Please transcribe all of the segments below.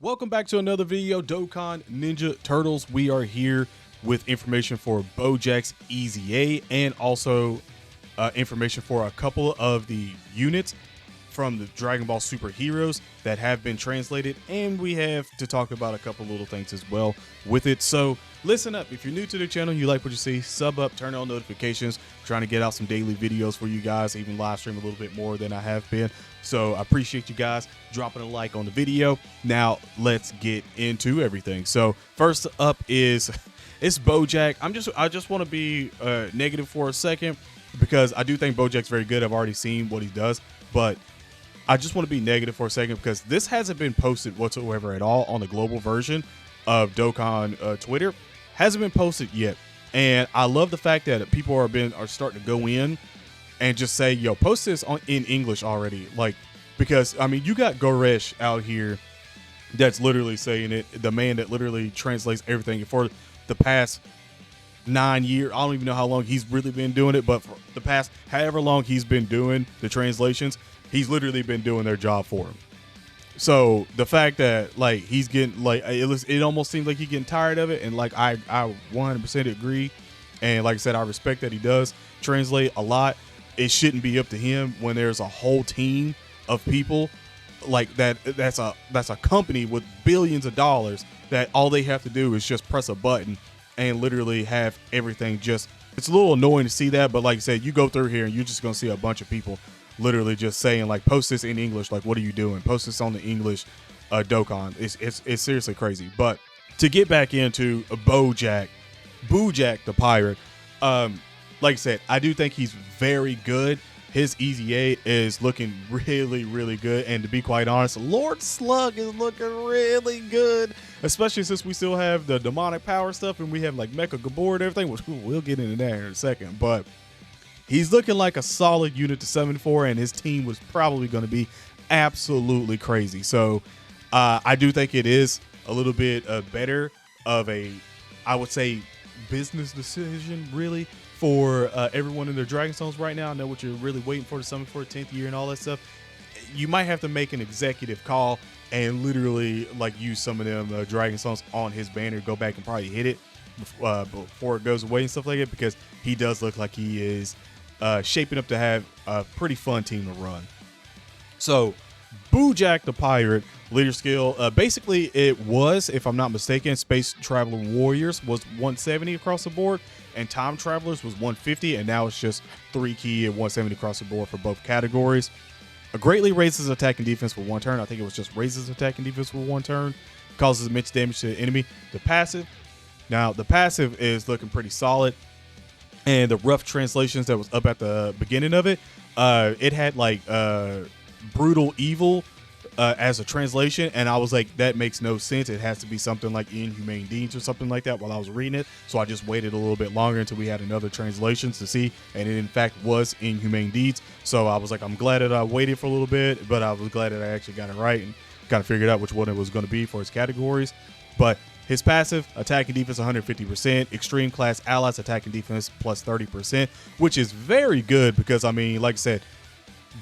Welcome back to another video, Dokkan Ninja Turtles. We are here with information for Bojack's EZA and also information for a couple of the units from the Dragon Ball Super Heroes that have been translated, and we have to talk about a couple little things as well with it. So listen up. If you're new to the channel, you like what you see, sub up, turn on notifications. Trying to get out some daily videos for you guys, even live stream a little bit more than I have been. So I appreciate you guys dropping a like on the video. Now let's get into everything. So first up is it's Bojack. I just want to be negative for a second because I do think Bojack's very good. I've already seen what he does, but I just want to be negative for a second because this hasn't been posted whatsoever at all on the global version of Dokkan Twitter. Hasn't been posted yet. And I love the fact that people are starting to go in and just say, yo, post this in English already. Like, because, I mean, you got Goresh out here that's literally saying it, the man that literally translates everything for the past 9 years. I don't even know how long he's really been doing it, but for the past however long he's been doing the translations, he's literally been doing their job for him. So the fact that like he's getting like it almost seems like he's getting tired of it, and like I 100% agree, and like I said, I respect that he does translate a lot. It shouldn't be up to him when there's a whole team of people like that. That's a company with billions of dollars that all they have to do is just press a button and literally have everything. Just it's a little annoying to see that, but like I said, you go through here and you're just gonna see a bunch of people literally just saying like, post this in English. Like, what are you doing? Post this on the English Dokkan. It's seriously crazy. But to get back into Bojack the pirate, like I said, I do think he's very good. His EZA is looking really, really good. And to be quite honest, Lord Slug is looking really good, especially since we still have the demonic power stuff and we have like Mecha Gabor and everything, which we'll get into that in a second. But he's looking like a solid unit to summon for, and his team was probably going to be absolutely crazy. So I do think it is a little bit better of a, I would say, business decision, really, for everyone in their Dragon Stones right now. I know what you're really waiting for to summon for 10th year and all that stuff. You might have to make an executive call and literally like use some of them Dragon Stones on his banner, go back and probably hit it before it goes away and stuff like that, because he does look like he is shaping up to have a pretty fun team to run. So Bojack the pirate leader skill, basically it was, if I'm not mistaken, Space Traveler Warriors was 170 across the board and Time Travelers was 150, and now it's just 3 key and 170 across the board for both categories. It greatly raises attack and defense for 1 turn. I think it was just raises attack and defense for 1 turn, causes immense damage to the enemy. The passive is looking pretty solid. And the rough translations that was up at the beginning of it, it had like brutal evil as a translation, and I was like, that makes no sense. It has to be something like inhumane deeds or something like that while I was reading it. So I just waited a little bit longer until we had another translations to see, and it in fact was inhumane deeds. So I was like, I'm glad that I waited for a little bit, but I was glad that I actually got it right and kind of figured out which one it was going to be for his categories. But his passive, attack and defense 150%, extreme class allies attack and defense plus 30%, which is very good because, I mean, like I said,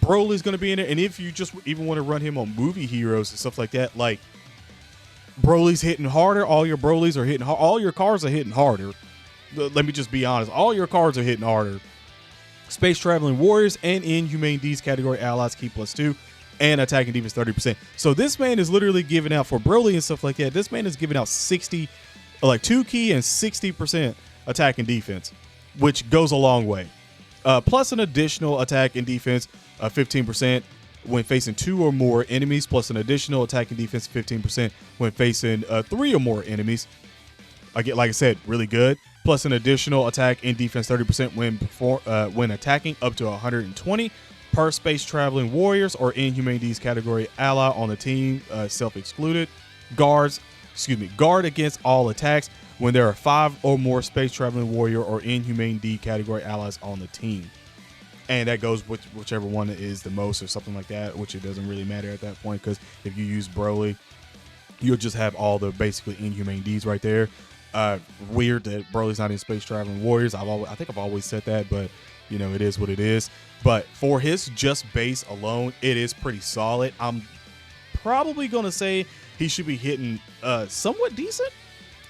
Broly's going to be in it. And if you just even want to run him on movie heroes and stuff like that, like Broly's hitting harder. All your Brolys are hitting hard. All your cards are hitting harder. Let me just be honest. All your cards are hitting harder. Space Traveling Warriors and Inhumane Deeds category allies keep +2. And attack and defense 30%. So this man is literally giving out for Broly and stuff like that. This man is giving out 60, like 2 key and 60% attack and defense, which goes a long way. Plus an additional attack and defense 15% when facing 2 or more enemies, plus an additional attack and defense 15% when facing 3 or more enemies. Again, like I said, really good. Plus an additional attack and defense 30% when attacking up to 120. Per Space Traveling Warriors or Inhumane Deeds category ally on the team, self-excluded. Guard against all attacks when there are 5 or more Space Traveling Warrior or Inhumane Deed category allies on the team. And that goes with whichever one is the most or something like that, which it doesn't really matter at that point, because if you use Broly, you'll just have all the basically Inhumane Deeds right there. Weird that Broly's not in Space Traveling Warriors. I think I've always said that, but you know, it is what it is. But for his just base alone, it is pretty solid. I'm probably gonna say he should be hitting somewhat decent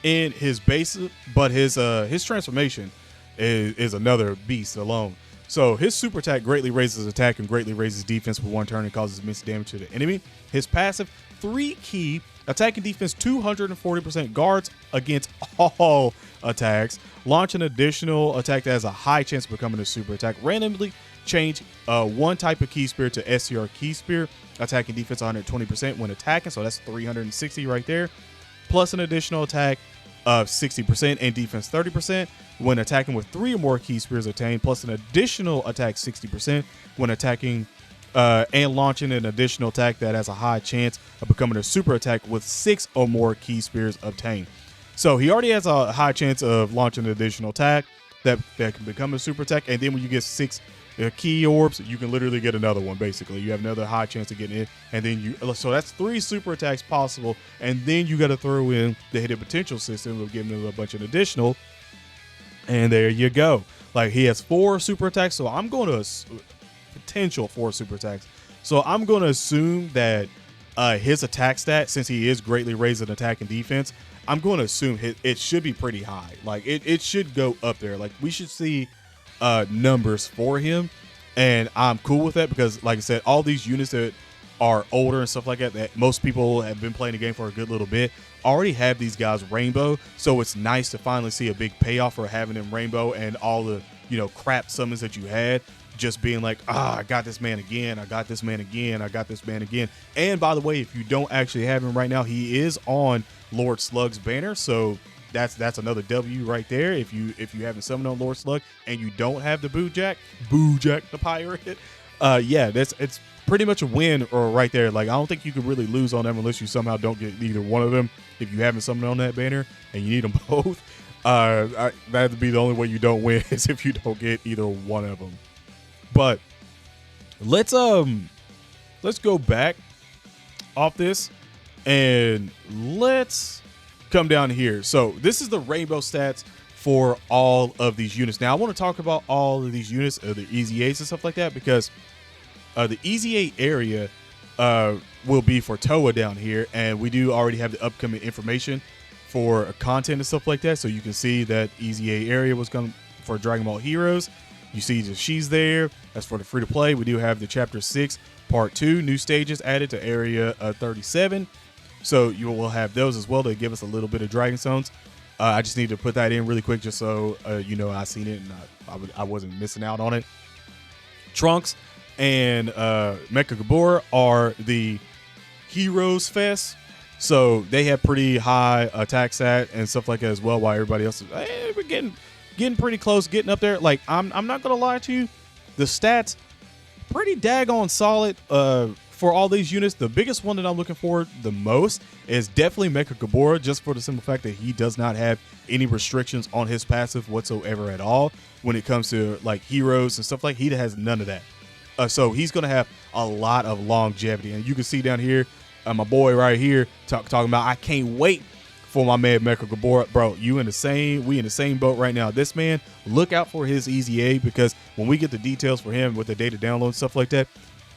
in his base, but his transformation is another beast alone. So his super attack greatly raises attack and greatly raises defense for 1 turn and causes immense damage to the enemy. His passive 3 key attack and defense 240% guards against all attacks. Launch an additional attack that has a high chance of becoming a super attack. Randomly change 1 type of key spear to SCR key spear. Attack and defense 120% when attacking, so that's 360 right there. Plus an additional attack of 60% and defense 30% when attacking with 3 or more key spears attained, plus an additional attack 60% when attacking and launching an additional attack that has a high chance of becoming a super attack with 6 or more key spears obtained. So he already has a high chance of launching an additional attack that can become a super attack, and then when you get 6 key orbs, you can literally get another one. Basically, you have another high chance of getting it, and then so that's 3 super attacks possible, and then you got to throw in the hidden potential system of giving him a bunch of additional, and there you go. Like, he has 4 super attacks, so I'm going to potential 4 super attacks. So I'm going to assume that his attack stat, since he is greatly raising attack and defense, I'm going to assume it should be pretty high. Like, it should go up there. Like, we should see numbers for him, and I'm cool with that because, like I said, all these units that are older and stuff like that most people have been playing the game for a good little bit already have these guys rainbow, so it's nice to finally see a big payoff for having them rainbow, and all the crap summons that you had just being like, I got this man again, I got this man again, I got this man again. And by the way, if you don't actually have him right now, he is on Lord Slug's banner, so that's another W right there. If you haven't summoned on Lord Slug and you don't have the Bojack the pirate, yeah, it's pretty much a win or right there. Like, I don't think you could really lose on them unless you somehow don't get either one of them. If you haven't summoned on that banner and you need them both, that'd be the only way you don't win is if you don't get either one of them. But let's go back off this and let's come down here. So this is the rainbow stats for all of these units. Now I want to talk about all of these units, the EZAs and stuff like that, because the EZA area will be for Toa down here, and we do already have the upcoming information for content and stuff like that. So you can see that EZA area was coming for Dragon Ball Heroes. You see that she's there. That's for the free to play. We do have the Chapter 6 Part 2 new stages added to Area 37. So you will have those as well to give us a little bit of Dragon Zones. I just need to put that in really quick just so I seen it and I wasn't missing out on it. Trunks and Mecha Gabor are the Heroes Fest. So they have pretty high attack stat and stuff like that as well, while everybody else is we're getting pretty close, getting up there. Like, I'm not gonna lie to you, the stats pretty daggone solid for all these units. The biggest one that I'm looking for the most is definitely Mecha Gabor, just for the simple fact that he does not have any restrictions on his passive whatsoever at all when it comes to like heroes and stuff. Like, he has none of that. So he's gonna have a lot of longevity, and you can see down here my boy right here talking about, I can't wait for my man Mecha Gabor. Bro, we in the same boat right now. This man, look out for his EZA, because when we get the details for him with the data download and stuff like that,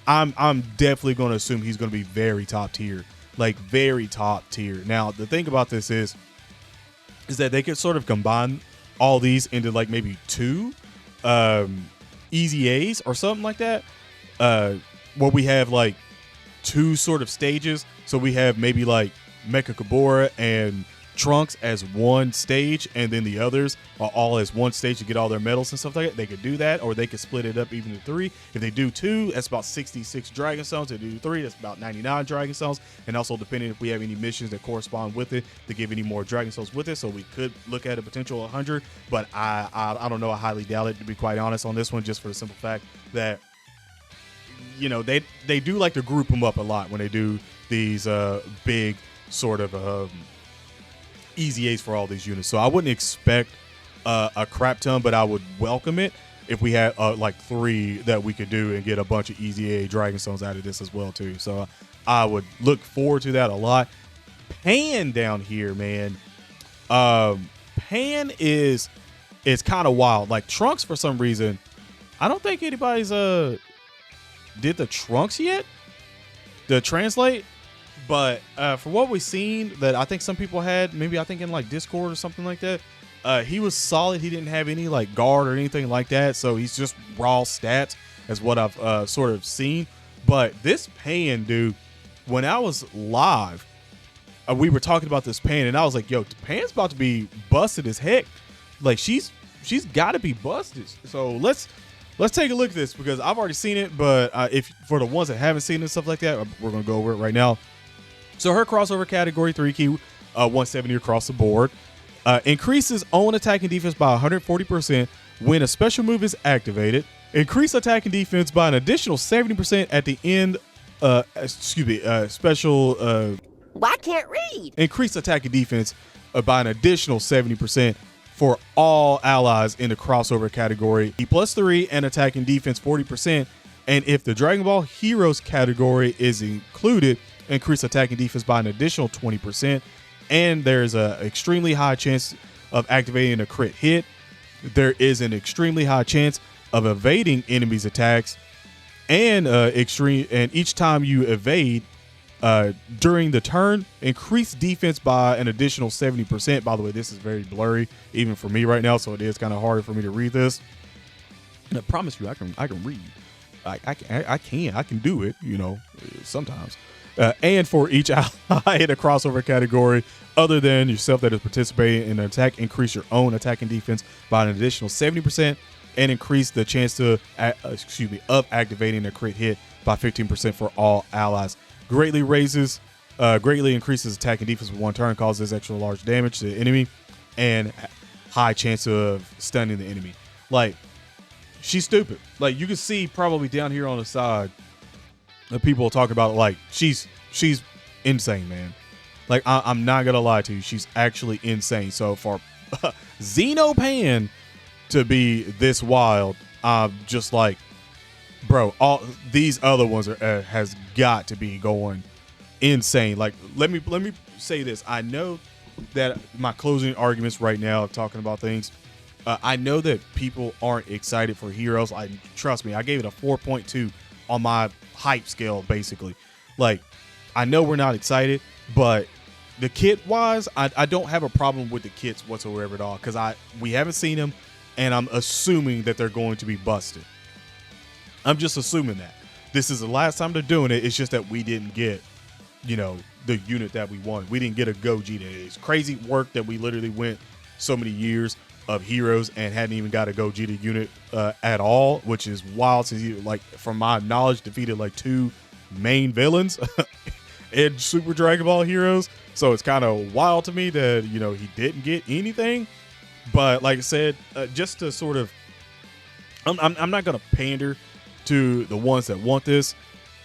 I'm definitely going to assume he's going to be very top tier, like very top tier. Now the thing about this is that they could sort of combine all these into like maybe 2 EZAs or something like that, where we have like 2 sort of stages. So we have maybe like Mecha Gabor and Trunks as one stage, and then the others are all as one stage to get all their medals and stuff like that. They could do that, or they could split it up even to 3. If they do 2, that's about 66 Dragon Stones. If they do 3, that's about 99 Dragon Stones. And also, depending if we have any missions that correspond with it, to give any more Dragon Stones with it. So we could look at a potential 100, but I don't know. I highly doubt it, to be quite honest, on this one, just for the simple fact that, they do like to group them up a lot when they do these big sort of EZAs for all these units. So I wouldn't expect a crap ton, but I would welcome it if we had like 3 that we could do and get a bunch of EZA Dragon Stones out of this as well too. So I would look forward to that a lot. Pan down here, man. Pan is kind of wild. Like, Trunks, for some reason, I don't think anybody's did the Trunks yet. The translate. But for what we've seen, that I think some people had, maybe I think in like Discord or something like that, he was solid. He didn't have any like guard or anything like that, so he's just raw stats, as what I've sort of seen. But this Pan, dude, when I was live, we were talking about this Pan, and I was like, yo, Pan's about to be busted as heck. Like she's got to be busted. So let's take a look at this, because I've already seen it, but if for the ones that haven't seen it and stuff like that, we're gonna go over it right now. So her crossover category 3 key, 170 across the board, increases own attack and defense by 140% when a special move is activated. Increase attack and defense by an additional 70% at the end. Special. Well, I can't read. Increase attack and defense by an additional 70% for all allies in the crossover category. +3 and attack and defense 40%. And if the Dragon Ball Heroes category is included, increase attack and defense by an additional 20%. And there's an extremely high chance of activating a crit hit. There is an extremely high chance of evading enemies' attacks, and each time you evade during the turn, increase defense by an additional 70%. By the way, this is very blurry even for me right now, so it is kind of harder for me to read this. And I promise you, I can read. I can do it, you know, sometimes. And for each ally in a crossover category other than yourself that is participating in an attack, increase your own attack and defense by an additional 70%, and increase the chance of activating a crit hit by 15% for all allies. Greatly increases attack and defense with one turn, causes extra large damage to the enemy, and high chance of stunning the enemy. Like, she's stupid. Like, you can see probably down here on the side, the people talk about it, like she's insane, man. Like, I'm not gonna lie to you, she's actually insane. So for Xenopan to be this wild, just like, bro, all these other ones are has got to be going insane. Like, let me say this. I know that my closing arguments right now talking about things, I know that people aren't excited for Heroes. Trust me, I gave it a 4.2 on my hype scale, basically. Like, I know we're not excited, but the kit wise, I don't have a problem with the kits whatsoever at all, because we haven't seen them, and I'm assuming that they're going to be busted. I'm just assuming that this is the last time they're doing it. It's just that we didn't get, you know, the unit that we wanted. We didn't get a Gogeta. It's crazy work that we literally went so many years of Heroes and hadn't even got a Gogeta unit at all, which is wild, since he, like, from my knowledge, defeated like 2 main villains in Super Dragon Ball Heroes. So it's kind of wild to me that, you know, he didn't get anything. But like I said, just to sort of, I'm not gonna pander to the ones that want this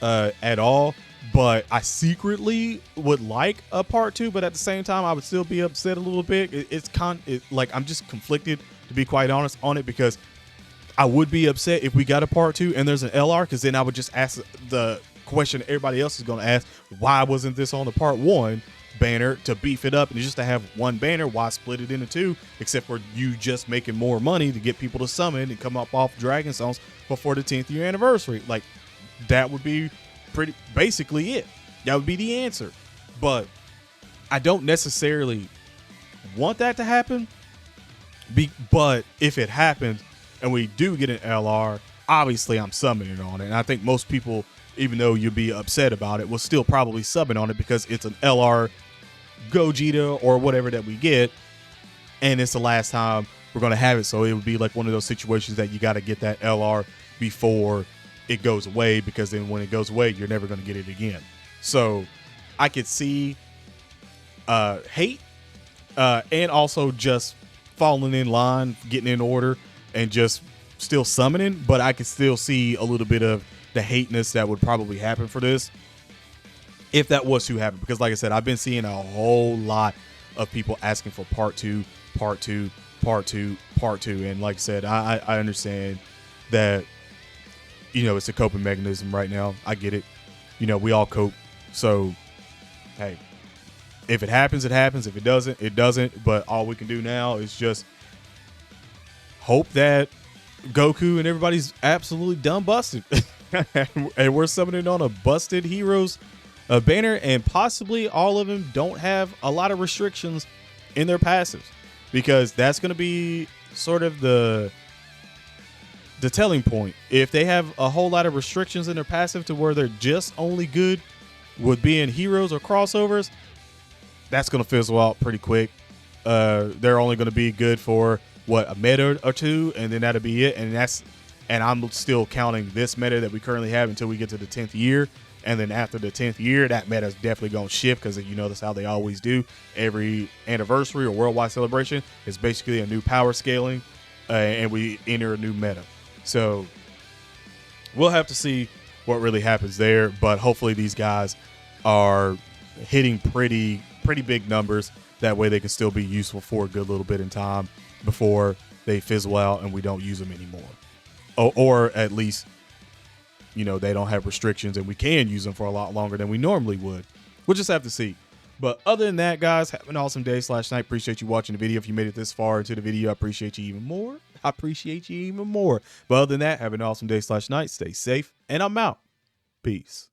at all, but I secretly would like a part 2, but at the same time I would still be upset a little bit. Like, I'm just conflicted, to be quite honest, on it, because I would be upset if we got a part 2 and there's an LR, because then I would just ask the question everybody else is going to ask: why wasn't this on the part 1 banner to beef it up? And just to have one banner, why split it into 2, except for you just making more money to get people to summon and come up off Dragon Stones before the 10th year anniversary? Like, that would be basically it. That would be the answer. But I don't necessarily want that to happen. But if it happens and we do get an LR, obviously I'm summoning on it. And I think most people, even though you'll be upset about it, will still probably summon on it, because it's an LR Gogeta or whatever that we get, and it's the last time we're going to have it. So it would be like one of those situations that you got to get that LR before it goes away, because then when it goes away, you're never going to get it again. So I could see hate and also just falling in line, getting in order, and just still summoning. But I could still see a little bit of the hateness that would probably happen for this, if that was to happen. Because like I said, I've been seeing a whole lot of people asking for part 2, part 2, part 2, part 2. And like I said, I understand that, you know, it's a coping mechanism right now. I get it. You know, we all cope. So, hey, if it happens, it happens. If it doesn't, it doesn't. But all we can do now is just hope that Goku and everybody's absolutely done busted. And we're summoning on a busted Heroes banner, and possibly all of them don't have a lot of restrictions in their passives, because that's going to be sort of the telling point. If they have a whole lot of restrictions in their passive to where they're just only good with being heroes or crossovers, that's going to fizzle out pretty quick. They're only going to be good for what, a meta or two, and then that'll be it. And I'm still counting this meta that we currently have until we get to the 10th year. And then after the 10th year, that meta is definitely going to shift, because you know that's how they always do. Every anniversary or worldwide celebration is basically a new power scaling, and we enter a new meta. So we'll have to see what really happens there. But hopefully these guys are hitting pretty big numbers. That way they can still be useful for a good little bit in time before they fizzle out and we don't use them anymore. Or at least, you know, they don't have restrictions and we can use them for a lot longer than we normally would. We'll just have to see. But other than that, guys, have an awesome day / night. Appreciate you watching the video. If you made it this far into the video, I appreciate you even more. But other than that, have an awesome day / night. Stay safe, and I'm out. Peace.